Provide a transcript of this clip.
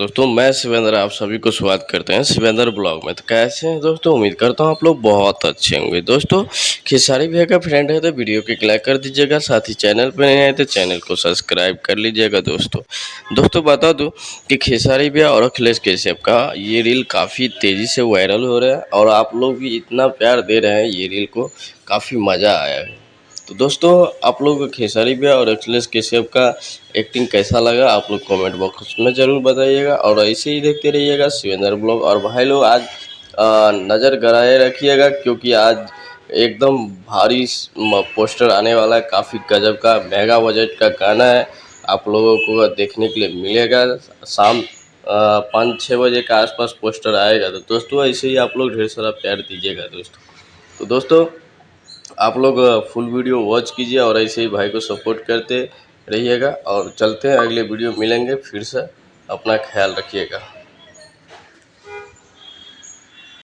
दोस्तों, मैं शिवेंद्र आप सभी को स्वागत करते हैं शिवेंद्र ब्लॉग में। तो कैसे हैं दोस्तों? उम्मीद करता हूं आप लोग बहुत अच्छे होंगे। दोस्तों, खेसारी भैया का फ्रेंड है तो वीडियो को एक लाइक कर दीजिएगा, साथ ही चैनल पर नए आए तो चैनल को सब्सक्राइब कर लीजिएगा। दोस्तों बता दूं कि खेसारी भैया और अखिलेश कश्यप का ये रील काफ़ी तेज़ी से वायरल हो रहा है और आप लोग भी इतना प्यार दे रहे हैं ये रील को, काफ़ी मज़ा आया है। तो दोस्तों, आप लोग को खेसारी भैया और अखिलेश कश्यप का एक्टिंग कैसा लगा आप लोग कमेंट बॉक्स में ज़रूर बताइएगा और ऐसे ही देखते रहिएगा शिवेंद्र ब्लॉग। और भाई लोग आज नज़र गड़ाए रखिएगा क्योंकि आज एकदम भारी पोस्टर आने वाला है, काफ़ी गजब का मेगा बजट का गाना है, आप लोगों को देखने के लिए मिलेगा। शाम 5-6 बजे के आसपास पोस्टर आएगा। तो दोस्तों ऐसे ही आप लोग ढेर सारा प्यार दीजिएगा दोस्तों। तो दोस्तों, आप लोग फुल वीडियो वॉच कीजिए और ऐसे ही भाई को सपोर्ट करते रहिएगा और चलते हैं अगले वीडियो मिलेंगे फिर से। अपना ख्याल रखिएगा।